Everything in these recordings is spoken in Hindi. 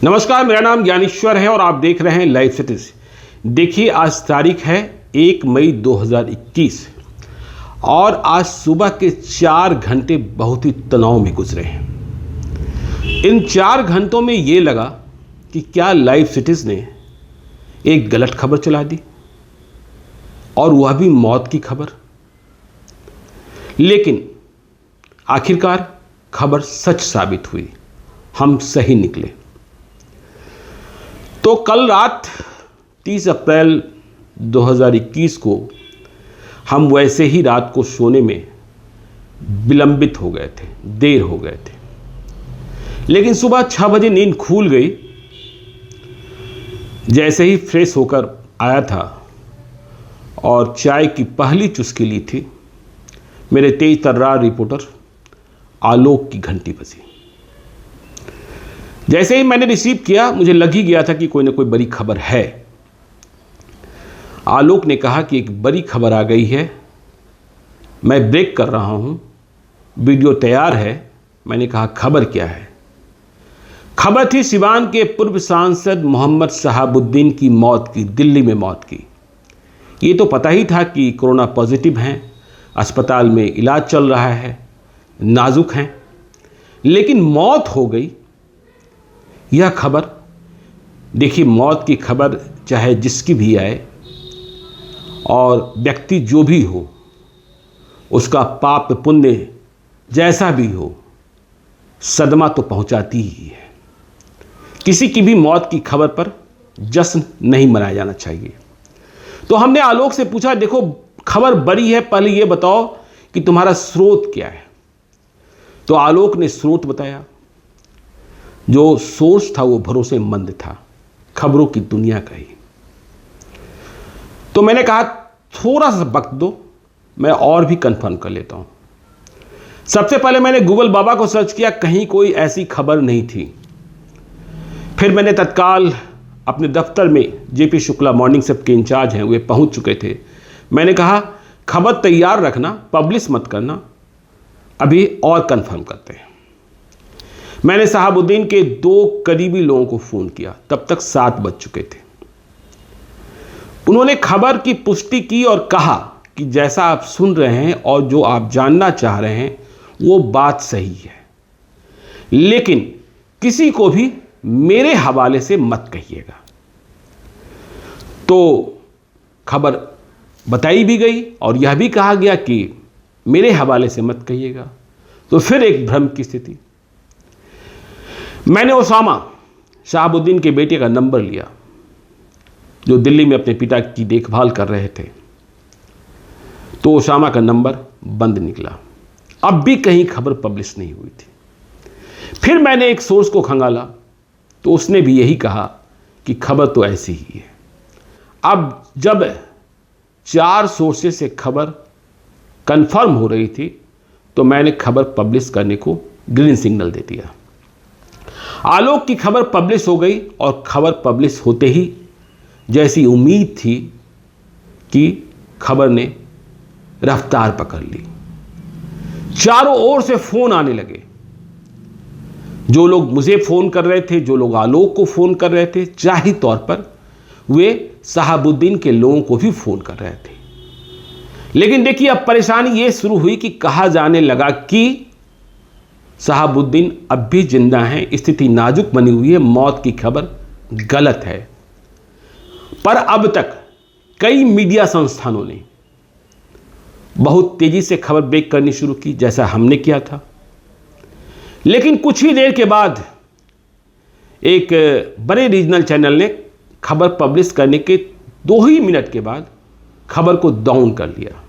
नमस्कार, मेरा नाम ज्ञानेश्वर है और आप देख रहे हैं लाइव सिटीज। देखिए, आज तारीख है 1 मई 2021 और आज सुबह के 4 घंटे बहुत ही तनाव में गुजरे हैं। इन 4 घंटों में ये लगा कि क्या लाइव सिटीज ने एक गलत खबर चला दी, और वह भी मौत की खबर। लेकिन आखिरकार खबर सच साबित हुई, हम सही निकले। तो कल रात 30 अप्रैल 2021 को हम वैसे ही रात को सोने में विलंबित हो गए थे, देर हो गए थे। लेकिन सुबह 6 बजे नींद खुल गई। जैसे ही फ्रेश होकर आया था और चाय की पहली चुस्की ली थी, मेरे तेज तर्रार रिपोर्टर आलोक की घंटी बजी। जैसे ही मैंने रिसीव किया, मुझे लग ही गया था कि कोई ना कोई बड़ी खबर है। आलोक ने कहा कि एक बड़ी खबर आ गई है, मैं ब्रेक कर रहा हूं, वीडियो तैयार है। मैंने कहा खबर क्या है? खबर थी सिवान के पूर्व सांसद मोहम्मद शहाबुद्दीन की मौत की, दिल्ली में मौत की। ये तो पता ही था कि कोरोना पॉजिटिव हैं, अस्पताल में इलाज चल रहा है, नाजुक हैं, लेकिन मौत हो गई। यह खबर, देखिए, मौत की खबर चाहे जिसकी भी आए और व्यक्ति जो भी हो, उसका पाप पुण्य जैसा भी हो, सदमा तो पहुंचाती ही है। किसी की भी मौत की खबर पर जश्न नहीं मनाया जाना चाहिए। तो हमने आलोक से पूछा, देखो खबर बड़ी है, पहले ये बताओ कि तुम्हारा स्रोत क्या है। तो आलोक ने स्रोत बताया। जो सोर्स था वो भरोसेमंद था, खबरों की दुनिया का ही। तो मैंने कहा थोड़ा सा वक्त दो, मैं और भी कंफर्म कर लेता हूं। सबसे पहले मैंने गूगल बाबा को सर्च किया, कहीं कोई ऐसी खबर नहीं थी। फिर मैंने तत्काल अपने दफ्तर में जेपी शुक्ला मॉर्निंग सेफ के इंचार्ज हैं, वे पहुंच चुके थे। मैंने कहा खबर तैयार रखना, पब्लिश मत करना, अभी और कंफर्म करते हैं। मैंने शहाबुद्दीन के 2 करीबी लोगों को फ़ोन किया, तब तक 7 बज चुके थे। उन्होंने खबर की पुष्टि की और कहा कि जैसा आप सुन रहे हैं और जो आप जानना चाह रहे हैं वो बात सही है, लेकिन किसी को भी मेरे हवाले से मत कहिएगा। तो खबर बताई भी गई और यह भी कहा गया कि मेरे हवाले से मत कहिएगा। तो फिर एक भ्रम की स्थिति। मैंने ओसामा शहाबुद्दीन के बेटे का नंबर लिया, जो दिल्ली में अपने पिता की देखभाल कर रहे थे। तो ओसामा का नंबर बंद निकला, अब भी कहीं खबर पब्लिश नहीं हुई थी। फिर मैंने एक सोर्स को खंगाला, तो उसने भी यही कहा कि खबर तो ऐसी ही है। अब जब 4 सोर्सेस से खबर कंफर्म हो रही थी, तो मैंने खबर पब्लिश करने को ग्रीन सिग्नल दे दिया। आलोक की खबर पब्लिश हो गई और खबर पब्लिश होते ही जैसी उम्मीद थी कि खबर ने रफ्तार पकड़ ली। चारों ओर से फोन आने लगे। जो लोग मुझे फोन कर रहे थे, जो लोग आलोक को फोन कर रहे थे, जाहिर तौर पर वे शहाबुद्दीन के लोगों को भी फोन कर रहे थे। लेकिन देखिए, अब परेशानी ये शुरू हुई कि कहा जाने लगा कि शहाबुद्दीन अब भी जिंदा हैं, स्थिति नाजुक बनी हुई है, मौत की खबर गलत है। पर अब तक कई मीडिया संस्थानों ने बहुत तेजी से खबर ब्रेक करनी शुरू की, जैसा हमने किया था। लेकिन कुछ ही देर के बाद एक बड़े रीजनल चैनल ने खबर पब्लिश करने के 2 ही मिनट के बाद खबर को डाउन कर लिया।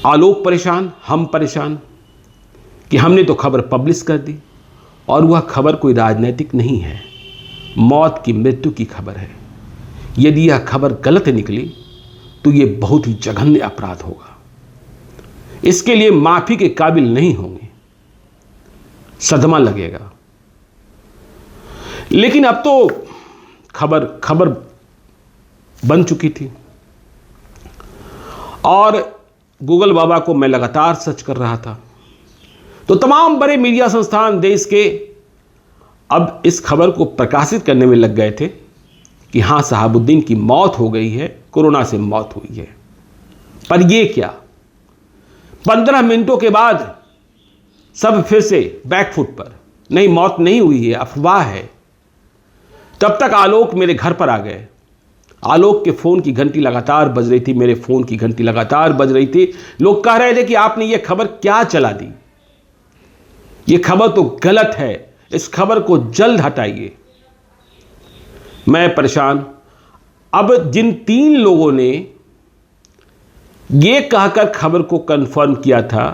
आलोक परेशान, हम परेशान कि हमने तो खबर पब्लिश कर दी और वह खबर कोई राजनीतिक नहीं है, मौत की, मृत्यु की खबर है। यदि यह खबर गलत निकली तो यह बहुत ही जघन्य अपराध होगा, इसके लिए माफी के काबिल नहीं होंगे, सदमा लगेगा। लेकिन अब तो खबर बन चुकी थी और गूगल बाबा को मैं लगातार सर्च कर रहा था। तो तमाम बड़े मीडिया संस्थान देश के अब इस खबर को प्रकाशित करने में लग गए थे कि हाँ, शहाबुद्दीन की मौत हो गई है, कोरोना से मौत हुई है। पर ये क्या, 15 मिनटों के बाद सब फिर से बैकफुट पर, नहीं मौत नहीं हुई है, अफवाह है। तब तक आलोक मेरे घर पर आ गए। आलोक के फ़ोन की घंटी लगातार बज रही थी, मेरे फ़ोन की घंटी लगातार बज रही थी। लोग कह रहे थे कि आपने ये खबर क्या चला दी, ये खबर तो गलत है, इस खबर को जल्द हटाइए। मैं परेशान। अब जिन 3 लोगों ने ये कहकर खबर को कंफर्म किया था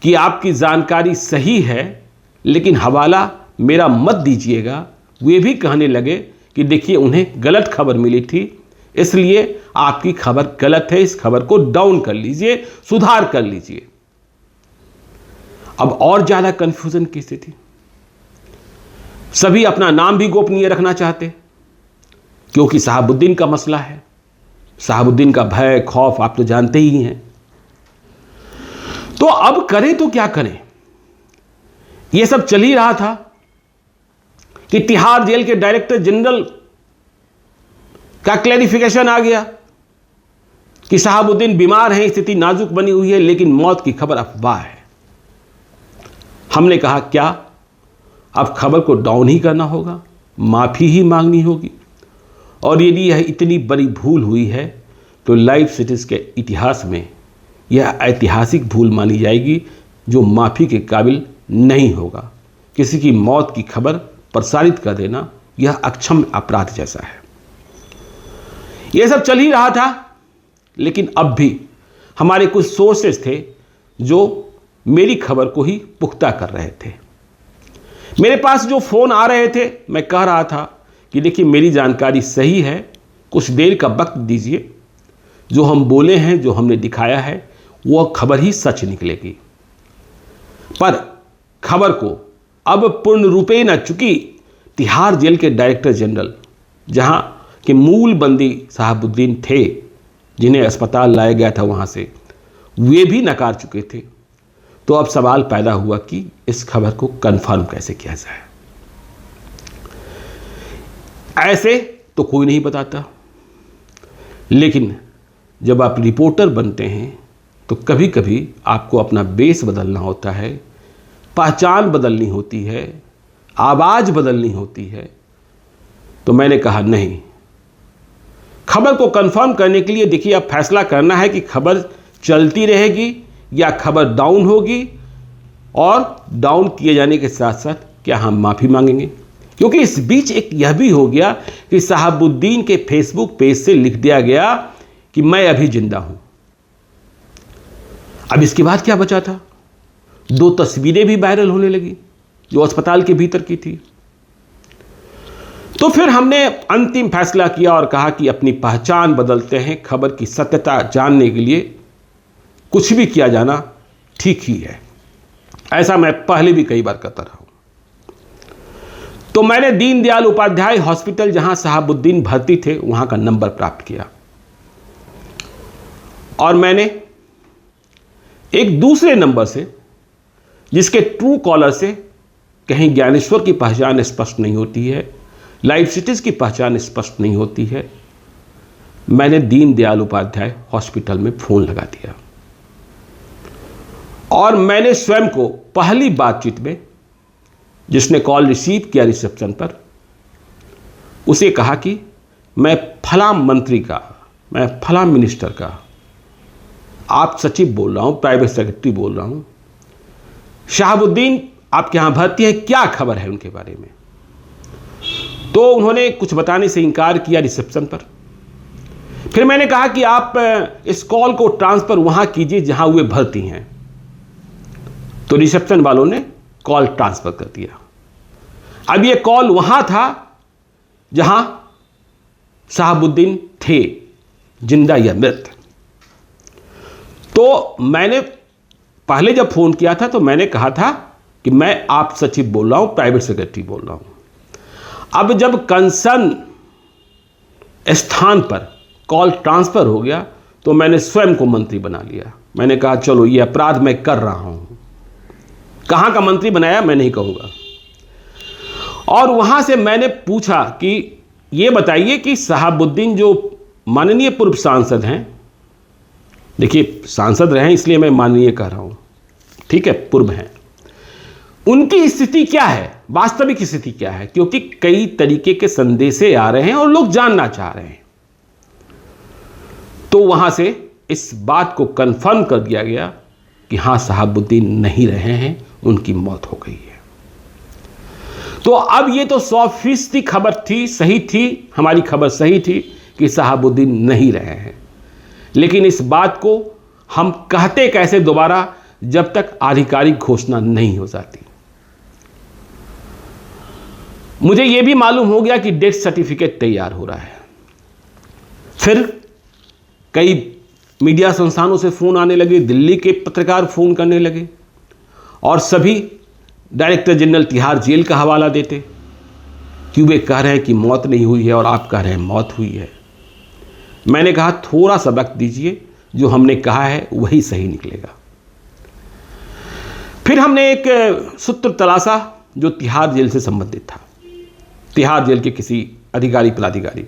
कि आपकी जानकारी सही है लेकिन हवाला मेरा मत दीजिएगा, वे भी कहने लगे कि देखिए उन्हें गलत खबर मिली थी, इसलिए आपकी खबर गलत है, इस खबर को डाउन कर लीजिए, सुधार कर लीजिए। अब और ज्यादा कंफ्यूजन की स्थिति। सभी अपना नाम भी गोपनीय रखना चाहते क्योंकि शहाबुद्दीन का मसला है। शहाबुद्दीन का भय खौफ आप तो जानते ही हैं। तो अब करें तो क्या करें। यह सब चल ही रहा था कि तिहाड़ जेल के डायरेक्टर जनरल का क्लैरिफिकेशन आ गया कि शहाबुद्दीन बीमार हैं, स्थिति नाजुक बनी हुई है, लेकिन मौत की खबर अफवाह है। हमने कहा क्या, अब खबर को डाउन ही करना होगा, माफी ही मांगनी होगी। और यदि यह इतनी बड़ी भूल हुई है तो लाइव सिटीज के इतिहास में यह ऐतिहासिक भूल मानी जाएगी जो माफी के काबिल नहीं होगा। किसी की मौत की खबर प्रसारित कर देना यह अक्षम्य अपराध जैसा है। यह सब चल ही रहा था, लेकिन अब भी हमारे कुछ सोर्सेस थे जो मेरी खबर को ही पुख्ता कर रहे थे। मेरे पास जो फोन आ रहे थे, मैं कह रहा था कि देखिए मेरी जानकारी सही है, कुछ देर का वक्त दीजिए, जो हम बोले हैं, जो हमने दिखाया है, वह खबर ही सच निकलेगी। पर खबर को अब पूर्ण रूपे न, चुकी तिहाड़ जेल के डायरेक्टर जनरल, जहां के मूल बंदी शहाबुद्दीन थे, जिन्हें अस्पताल लाया गया था वहां से, वे भी नकार चुके थे। तो अब सवाल पैदा हुआ कि इस खबर को कंफर्म कैसे किया जाए। ऐसे तो कोई नहीं बताता, लेकिन जब आप रिपोर्टर बनते हैं तो कभी कभी आपको अपना बेस बदलना होता है, पहचान बदलनी होती है, आवाज बदलनी होती है। तो मैंने कहा नहीं, खबर को कंफर्म करने के लिए देखिए अब फैसला करना है कि खबर चलती रहेगी या खबर डाउन होगी, और डाउन किए जाने के साथ साथ क्या हम माफी मांगेंगे। क्योंकि इस बीच एक यह भी हो गया कि शहाबुद्दीन के फेसबुक पेज से लिख दिया गया कि मैं अभी जिंदा हूं। अब इसके बाद क्या बचा था, 2 तस्वीरें भी वायरल होने लगी जो अस्पताल के भीतर की थी। तो फिर हमने अंतिम फैसला किया और कहा कि अपनी पहचान बदलते हैं, खबर की सत्यता जानने के लिए कुछ भी किया जाना ठीक ही है। ऐसा मैं पहले भी कई बार करता रहा हूं। तो मैंने दीनदयाल उपाध्याय हॉस्पिटल, जहां शहाबुद्दीन भर्ती थे, वहां का नंबर प्राप्त किया और मैंने एक दूसरे नंबर से, जिसके ट्रू कॉलर से कहीं ज्ञानेश्वर की पहचान स्पष्ट नहीं होती है, लाइव सिटीज की पहचान स्पष्ट नहीं होती है, मैंने दीनदयाल उपाध्याय हॉस्पिटल में फोन लगा दिया और मैंने स्वयं को पहली बातचीत में, जिसने कॉल रिसीव किया रिसेप्शन पर, उसे कहा कि मैं फलां मंत्री का, मैं फलां मिनिस्टर का आप सचिव बोल रहा हूं, प्राइवेट सेक्रेटरी बोल रहा हूं, शहाबुद्दीन आपके यहां भर्ती है, क्या खबर है उनके बारे में। तो उन्होंने कुछ बताने से इनकार किया रिसेप्शन पर। फिर मैंने कहा कि आप इस कॉल को ट्रांसफर वहां कीजिए जहां वे भर्ती हैं। तो रिसेप्शन वालों ने कॉल ट्रांसफर कर दिया। अब यह कॉल वहां था जहां शहाबुद्दीन थे, जिंदा या मृत। तो मैंने पहले जब फोन किया था तो मैंने कहा था कि मैं आप सचिव बोल रहा हूं, प्राइवेट सेक्रेटरी बोल रहा हूं। अब जब कंसर्न स्थान पर कॉल ट्रांसफर हो गया तो मैंने स्वयं को मंत्री बना लिया। मैंने कहा चलो ये अपराध मैं कर रहा हूं। कहां का मंत्री बनाया मैं नहीं कहूंगा। और वहां से मैंने पूछा कि ये बताइए कि शहाबुद्दीन जो माननीय पूर्व सांसद हैं, देखिए सांसद रहे इसलिए मैं माननीय कह रहा हूं, ठीक है, पूर्व हैं, उनकी स्थिति क्या है, वास्तविक स्थिति क्या है, क्योंकि कई तरीके के संदेशे आ रहे हैं और लोग जानना चाह रहे हैं। तो वहां से इस बात को कंफर्म कर दिया गया कि हां शहाबुद्दीन नहीं रहे हैं, उनकी मौत हो गई है। तो अब ये तो 100% खबर थी, सही थी, हमारी खबर सही थी कि शहाबुद्दीन नहीं रहे हैं, लेकिन इस बात को हम कहते कैसे दोबारा जब तक आधिकारिक घोषणा नहीं हो जाती। मुझे यह भी मालूम हो गया कि डेथ सर्टिफिकेट तैयार हो रहा है। फिर कई मीडिया संस्थानों से फोन आने लगे, दिल्ली के पत्रकार फोन करने लगे और सभी डायरेक्टर जनरल तिहाड़ जेल का हवाला देते कि वे कह रहे हैं कि मौत नहीं हुई है और आप कह रहे हैं मौत हुई है। मैंने कहा थोड़ा सा वक्त दीजिए, जो हमने कहा है वही सही निकलेगा। फिर हमने एक सूत्र तलाशा जो तिहाड़ जेल से संबंधित था, तिहाड़ जेल के किसी अधिकारी पदाधिकारी,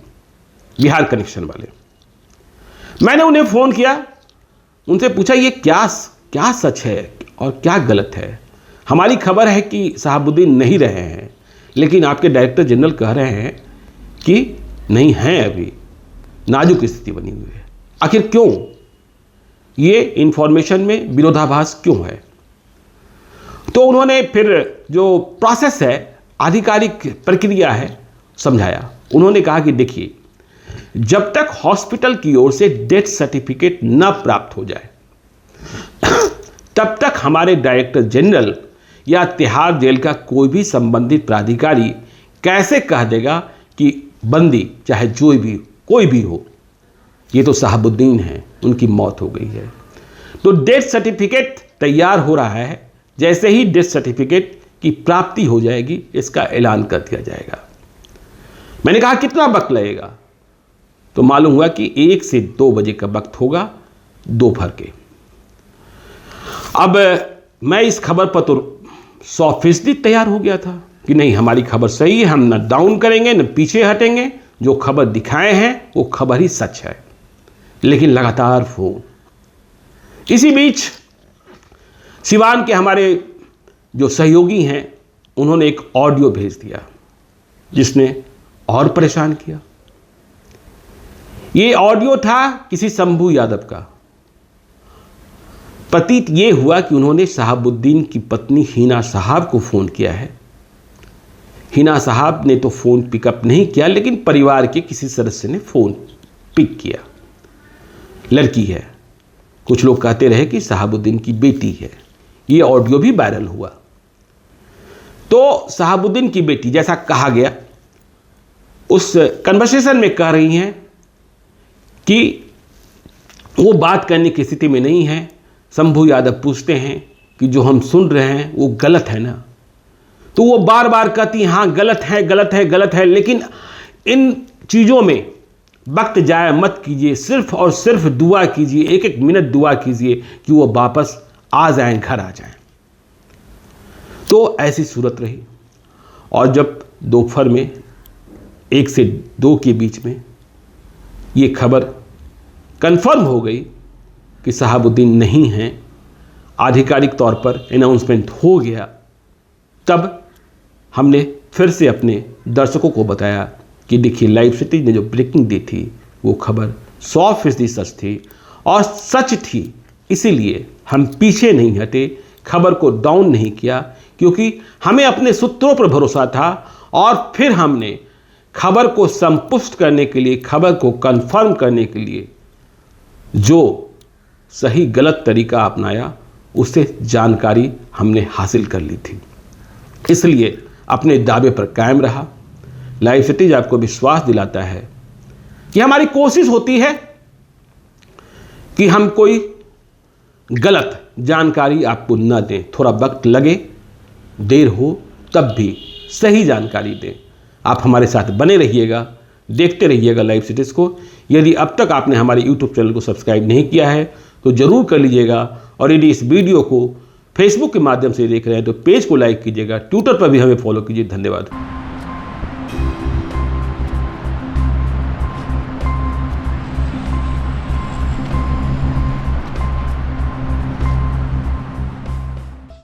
बिहार कनेक्शन वाले। मैंने उन्हें फोन किया, उनसे पूछा ये क्या सच है और क्या गलत है। हमारी खबर है कि शहाबुद्दीन नहीं रहे हैं, लेकिन आपके डायरेक्टर जनरल कह रहे हैं कि नहीं हैं, अभी नाजुक स्थिति बनी हुई है। आखिर क्यों, ये इंफॉर्मेशन में विरोधाभास क्यों है? तो उन्होंने फिर जो प्रोसेस है, आधिकारिक प्रक्रिया है, समझाया। उन्होंने कहा कि देखिए, जब तक हॉस्पिटल की ओर से डेथ सर्टिफिकेट न प्राप्त हो जाए तब तक हमारे डायरेक्टर जनरल या तिहाड़ जेल का कोई भी संबंधित प्राधिकारी कैसे कह देगा कि बंदी चाहे जो भी कोई भी हो, ये तो शहाबुद्दीन है, उनकी मौत हो गई है। तो डेथ सर्टिफिकेट तैयार हो रहा है, जैसे ही डेथ सर्टिफिकेट की प्राप्ति हो जाएगी इसका ऐलान कर दिया जाएगा। मैंने कहा कितना वक्त लगेगा? तो मालूम हुआ कि 1 से 2 बजे का वक्त होगा, दोपहर के। अब मैं इस खबर पर तो 100% तैयार हो गया था कि नहीं, हमारी खबर सही है, हम न डाउन करेंगे न पीछे हटेंगे, जो खबर दिखाए हैं वो खबर ही सच है। लेकिन लगातार फोन। इसी बीच सिवान के हमारे जो सहयोगी हैं उन्होंने एक ऑडियो भेज दिया जिसने और परेशान किया। ये ऑडियो था किसी शंभू यादव का। प्रतीत ये हुआ कि उन्होंने शहाबुद्दीन की पत्नी हिना साहब को फोन किया है। हिना साहब ने तो फोन पिकअप नहीं किया, लेकिन परिवार के किसी सदस्य ने फोन पिक किया। लड़की है, कुछ लोग कहते रहे कि शहाबुद्दीन की बेटी है। ये ऑडियो भी वायरल हुआ। तो शहाबुद्दीन की बेटी, जैसा कहा गया, उस कन्वर्सेशन में कह रही हैं कि वो बात करने की स्थिति में नहीं है। शंभू यादव पूछते हैं कि जो हम सुन रहे हैं वो गलत है ना? तो वो बार बार कहती हैं हाँ गलत है, गलत है, गलत है। लेकिन इन चीज़ों में वक्त जाया मत कीजिए, सिर्फ और सिर्फ दुआ कीजिए, 1-1 मिनट दुआ कीजिए कि वो वापस आ जाएं, घर आ जाएं। तो ऐसी सूरत रही। और जब दोपहर में 1 से 2 के बीच में ये खबर कंफर्म हो गई कि शहाबुद्दीन नहीं हैं, आधिकारिक तौर पर अनाउंसमेंट हो गया, तब हमने फिर से अपने दर्शकों को बताया कि देखिए, लाइव सिटी ने जो ब्रेकिंग दी थी वो खबर 100% सच थी और सच थी। इसीलिए हम पीछे नहीं हटे, खबर को डाउन नहीं किया, क्योंकि हमें अपने सूत्रों पर भरोसा था। और फिर हमने खबर को संपुष्ट करने के लिए, खबर को कंफर्म करने के लिए जो सही गलत तरीका अपनाया, उससे जानकारी हमने हासिल कर ली थी। इसलिए अपने दावे पर कायम रहा। लाइव सिटीज आपको विश्वास दिलाता है कि हमारी कोशिश होती है कि हम कोई गलत जानकारी आपको न दें। थोड़ा वक्त लगे, देर हो, तब भी सही जानकारी दें। आप हमारे साथ बने रहिएगा, देखते रहिएगा लाइव सिटीज को। यदि अब तक आपने हमारे यूट्यूब चैनल को सब्सक्राइब नहीं किया है तो ज़रूर कर लीजिएगा। और यदि इस वीडियो को फेसबुक के माध्यम से देख रहे हैं तो पेज को लाइक कीजिएगा, ट्विटर पर भी हमें फॉलो कीजिए। धन्यवाद।